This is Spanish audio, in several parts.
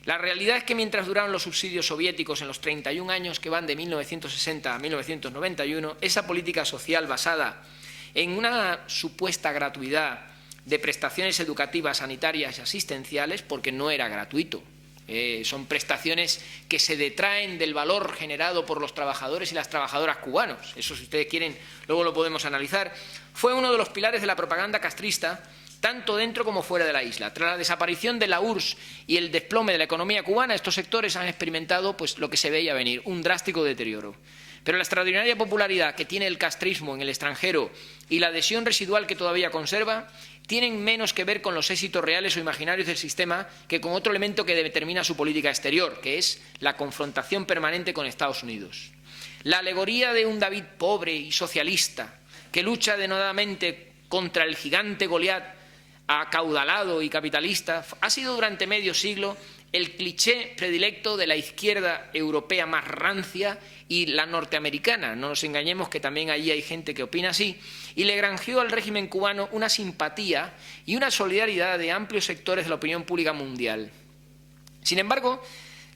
La realidad es que mientras duraron los subsidios soviéticos en los 31 años que van de 1960 a 1991, esa política social basada en una supuesta gratuidad de prestaciones educativas, sanitarias y asistenciales, porque no era gratuito. Son prestaciones que se detraen del valor generado por los trabajadores y las trabajadoras cubanos. Eso, si ustedes quieren, luego lo podemos analizar. Fue uno de los pilares de la propaganda castrista, tanto dentro como fuera de la isla. Tras la desaparición de la URSS y el desplome de la economía cubana, estos sectores han experimentado pues, lo que se veía venir, un drástico deterioro. Pero la extraordinaria popularidad que tiene el castrismo en el extranjero y la adhesión residual que todavía conserva tienen menos que ver con los éxitos reales o imaginarios del sistema que con otro elemento que determina su política exterior, que es la confrontación permanente con Estados Unidos. La alegoría de un David pobre y socialista que lucha denodadamente contra el gigante Goliat acaudalado y capitalista ha sido durante medio siglo el cliché predilecto de la izquierda europea más rancia y la norteamericana. No nos engañemos que también allí hay gente que opina así, y le granjeó al régimen cubano una simpatía y una solidaridad de amplios sectores de la opinión pública mundial. Sin embargo,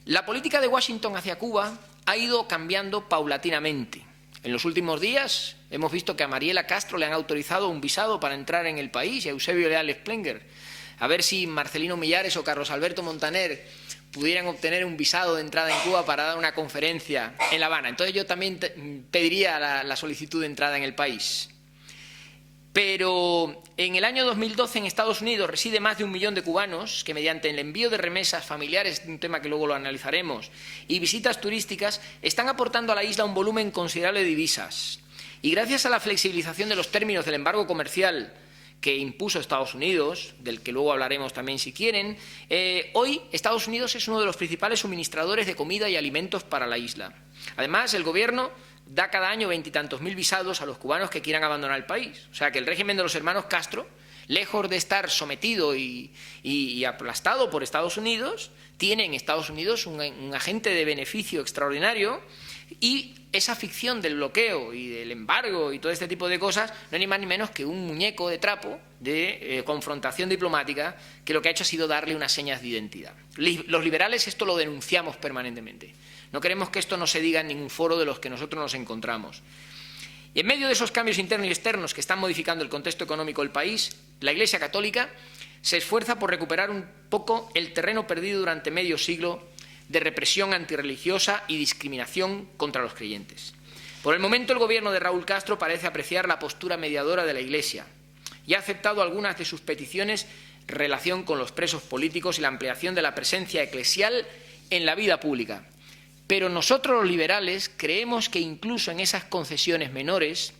la política de Washington hacia Cuba ha ido cambiando paulatinamente. En los últimos días hemos visto que a Mariela Castro le han autorizado un visado para entrar en el país y a Eusebio Leal Spengler. A ver si Marcelino Millares o Carlos Alberto Montaner pudieran obtener un visado de entrada en Cuba para dar una conferencia en La Habana. Entonces yo también pediría la solicitud de entrada en el país. Pero en el año 2012 en Estados Unidos reside más de 1 millón de cubanos que mediante el envío de remesas familiares, un tema que luego lo analizaremos, y visitas turísticas, están aportando a la isla un volumen considerable de divisas. Y gracias a la flexibilización de los términos del embargo comercial que impuso Estados Unidos, del que luego hablaremos también si quieren, hoy Estados Unidos es uno de los principales suministradores de comida y alimentos para la isla. Además, el gobierno da cada año 20 y tantos mil visados a los cubanos que quieran abandonar el país. O sea que el régimen de los hermanos Castro, lejos de estar sometido y aplastado por Estados Unidos, tiene en Estados Unidos un agente de beneficio extraordinario, y esa ficción del bloqueo y del embargo y todo este tipo de cosas no es ni más ni menos que un muñeco de trapo de confrontación diplomática que lo que ha hecho ha sido darle unas señas de identidad. Los liberales esto lo denunciamos permanentemente. No queremos que esto no se diga en ningún foro de los que nosotros nos encontramos. Y en medio de esos cambios internos y externos que están modificando el contexto económico del país, la Iglesia Católica se esfuerza por recuperar un poco el terreno perdido durante medio siglo de represión antirreligiosa y discriminación contra los creyentes. Por el momento, el gobierno de Raúl Castro parece apreciar la postura mediadora de la Iglesia y ha aceptado algunas de sus peticiones en relación con los presos políticos y la ampliación de la presencia eclesial en la vida pública. Pero nosotros, los liberales, creemos que incluso en esas concesiones menores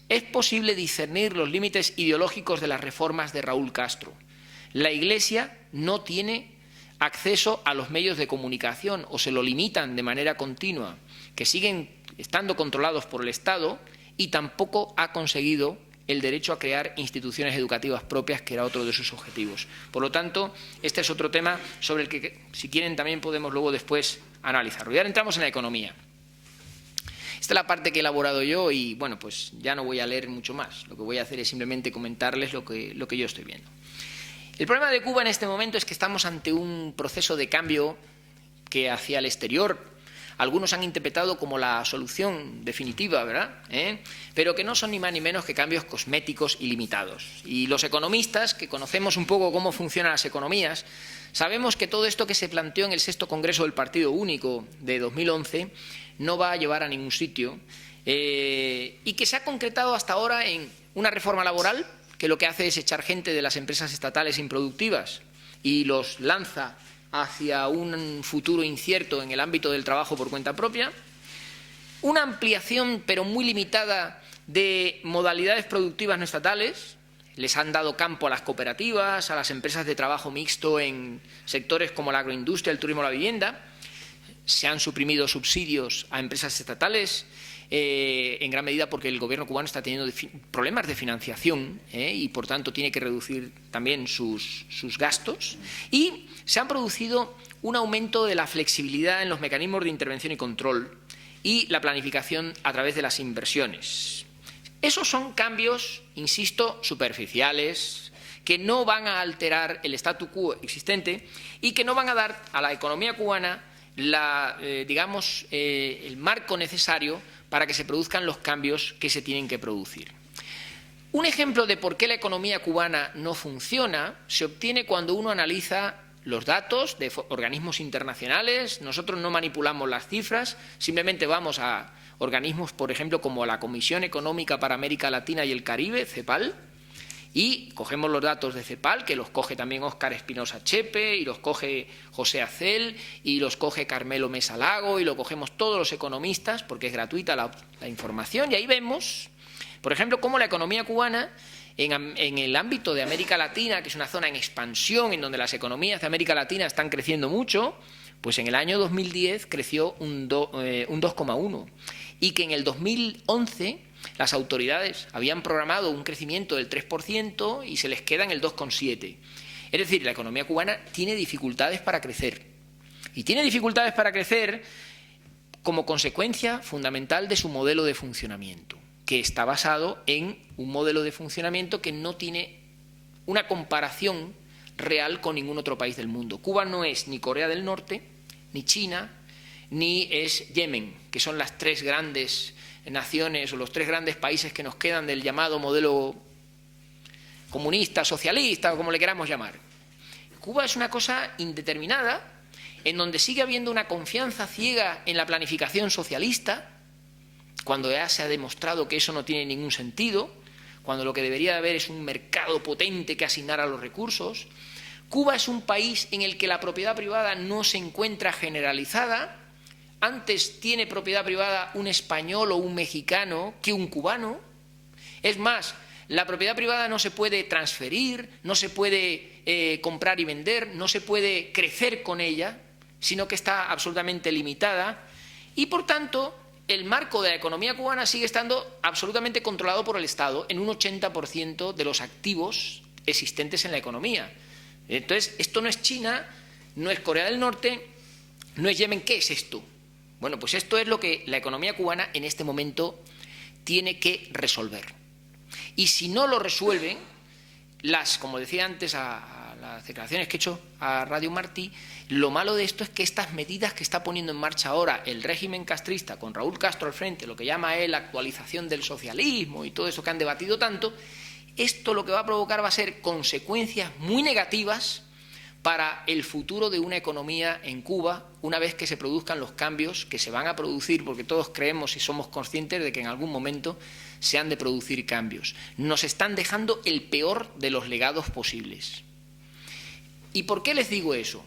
es posible discernir los límites ideológicos de las reformas de Raúl Castro. La Iglesia no tiene acceso a los medios de comunicación o se lo limitan de manera continua, que siguen estando controlados por el Estado, y tampoco ha conseguido el derecho a crear instituciones educativas propias, que era otro de sus objetivos. Por lo tanto, este es otro tema sobre el que, si quieren, también podemos luego después analizarlo. Y ahora entramos en la economía. Esta es la parte que he elaborado yo y, bueno, pues ya no voy a leer mucho más. Lo que voy a hacer es simplemente comentarles lo que yo estoy viendo. El problema de Cuba en este momento es que estamos ante un proceso de cambio que hacia el exterior algunos han interpretado como la solución definitiva, ¿verdad? Pero que no son ni más ni menos que cambios cosméticos y limitados. Y los economistas, que conocemos un poco cómo funcionan las economías, sabemos que todo esto que se planteó en el 6º Congreso del Partido Único de 2011 no va a llevar a ningún sitio, y que se ha concretado hasta ahora en una reforma laboral que lo que hace es echar gente de las empresas estatales improductivas y los lanza hacia un futuro incierto en el ámbito del trabajo por cuenta propia, una ampliación pero muy limitada de modalidades productivas no estatales. Les han dado campo a las cooperativas, a las empresas de trabajo mixto en sectores como la agroindustria, el turismo, la vivienda. Se han suprimido subsidios a empresas estatales, en gran medida porque el gobierno cubano está teniendo problemas de financiación, y por tanto tiene que reducir también sus gastos, y se ha producido un aumento de la flexibilidad en los mecanismos de intervención y control y la planificación a través de las inversiones. Esos son cambios, insisto, superficiales, que no van a alterar el statu quo existente y que no van a dar a la economía cubana el marco necesario para que se produzcan los cambios que se tienen que producir. Un ejemplo de por qué la economía cubana no funciona se obtiene cuando uno analiza los datos de organismos internacionales. Nosotros no manipulamos las cifras, simplemente vamos a organismos, por ejemplo, como la Comisión Económica para América Latina y el Caribe, CEPAL, y cogemos los datos de CEPAL, que los coge también Óscar Espinosa Chepe, y los coge José Acel, y los coge Carmelo Mesa Lago, y lo cogemos todos los economistas, porque es gratuita la información, y ahí vemos, por ejemplo, cómo la economía cubana, en el ámbito de América Latina, que es una zona en expansión, en donde las economías de América Latina están creciendo mucho, pues en el año 2010 creció un 2,1, y que en el 2011 las autoridades habían programado un crecimiento del 3% y se les queda en el 2,7%. Es decir, la economía cubana tiene dificultades para crecer. Y tiene dificultades para crecer como consecuencia fundamental de su modelo de funcionamiento, que está basado en un modelo de funcionamiento que no tiene una comparación real con ningún otro país del mundo. Cuba no es ni Corea del Norte, ni China, ni es Yemen, que son las tres grandes naciones o los tres grandes países que nos quedan del llamado modelo comunista, socialista o como le queramos llamar. Cuba es una cosa indeterminada en donde sigue habiendo una confianza ciega en la planificación socialista, cuando ya se ha demostrado que eso no tiene ningún sentido, cuando lo que debería de haber es un mercado potente que asignara los recursos. Cuba es un país en el que la propiedad privada no se encuentra generalizada. Antes tiene propiedad privada un español o un mexicano que un cubano. Es más, la propiedad privada no se puede transferir, no se puede comprar y vender, no se puede crecer con ella, sino que está absolutamente limitada. Y, por tanto, el marco de la economía cubana sigue estando absolutamente controlado por el Estado en un 80% de los activos existentes en la economía. Entonces, esto no es China, no es Corea del Norte, no es Yemen. ¿Qué es esto? Bueno, pues esto es lo que la economía cubana en este momento tiene que resolver. Y si no lo resuelven, como decía antes a las declaraciones que he hecho a Radio Martí, lo malo de esto es que estas medidas que está poniendo en marcha ahora el régimen castrista con Raúl Castro al frente, lo que llama él la actualización del socialismo y todo eso que han debatido tanto, esto lo que va a provocar va a ser consecuencias muy negativas para el futuro de una economía en Cuba una vez que se produzcan los cambios que se van a producir, porque todos creemos y somos conscientes de que en algún momento se han de producir cambios. Nos están dejando el peor de los legados posibles. ¿Y por qué les digo eso?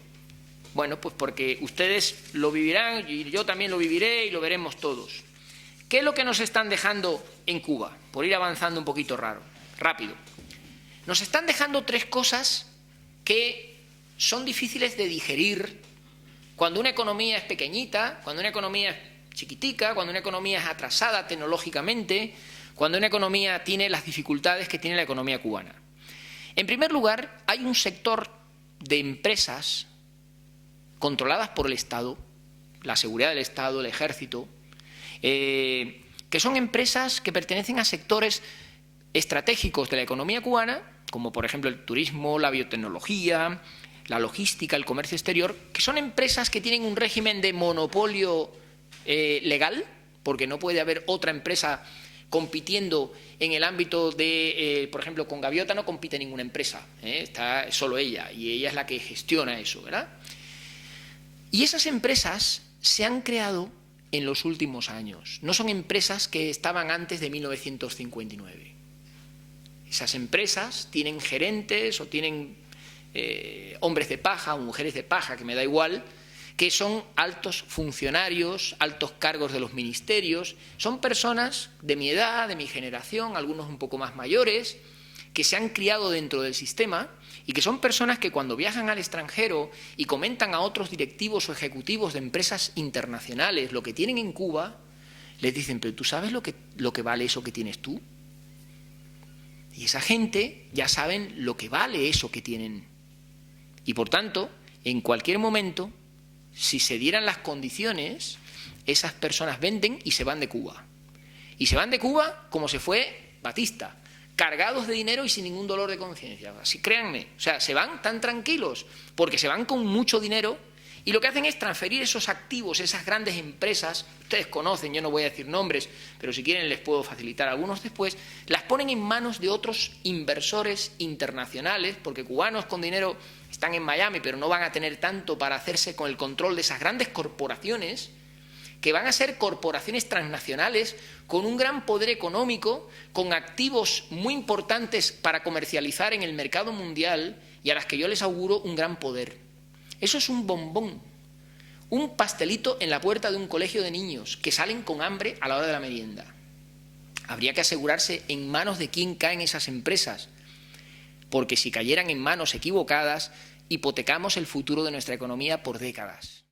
Bueno, pues porque ustedes lo vivirán y yo también lo viviré y lo veremos todos. ¿Qué es lo que nos están dejando en Cuba? Por ir avanzando un poquito rápido. Nos están dejando tres cosas que son difíciles de digerir cuando una economía es pequeñita, cuando una economía es chiquitica, cuando una economía es atrasada tecnológicamente, cuando una economía tiene las dificultades que tiene la economía cubana. En primer lugar, hay un sector de empresas controladas por el Estado, la seguridad del Estado, el ejército, que son empresas que pertenecen a sectores estratégicos de la economía cubana, como por ejemplo el turismo, la biotecnología, la logística, el comercio exterior, que son empresas que tienen un régimen de monopolio legal, porque no puede haber otra empresa compitiendo en el ámbito de, por ejemplo, con Gaviota no compite ninguna empresa, está solo ella, y ella es la que gestiona eso, ¿verdad? Y esas empresas se han creado en los últimos años, no son empresas que estaban antes de 1959. Esas empresas tienen gerentes o tienen hombres de paja o mujeres de paja, que me da igual, que son altos funcionarios, altos cargos de los ministerios, son personas de mi edad, de mi generación, algunos un poco más mayores, que se han criado dentro del sistema y que son personas que cuando viajan al extranjero y comentan a otros directivos o ejecutivos de empresas internacionales lo que tienen en Cuba, les dicen, pero ¿tú sabes lo que vale eso que tienes tú? Y esa gente ya saben lo que vale eso que tienen. Y por tanto, en cualquier momento, si se dieran las condiciones, esas personas venden y se van de Cuba. Y se van de Cuba como se fue Batista, cargados de dinero y sin ningún dolor de conciencia. Así, créanme, o sea, se van tan tranquilos porque se van con mucho dinero y lo que hacen es transferir esos activos, esas grandes empresas, ustedes conocen, yo no voy a decir nombres, pero si quieren les puedo facilitar algunos después, las ponen en manos de otros inversores internacionales, porque cubanos con dinero están en Miami, pero no van a tener tanto para hacerse con el control de esas grandes corporaciones, que van a ser corporaciones transnacionales con un gran poder económico, con activos muy importantes para comercializar en el mercado mundial y a las que yo les auguro un gran poder. Eso es un bombón, un pastelito en la puerta de un colegio de niños que salen con hambre a la hora de la merienda. Habría que asegurarse en manos de quién caen esas empresas, porque si cayeran en manos equivocadas, hipotecamos el futuro de nuestra economía por décadas.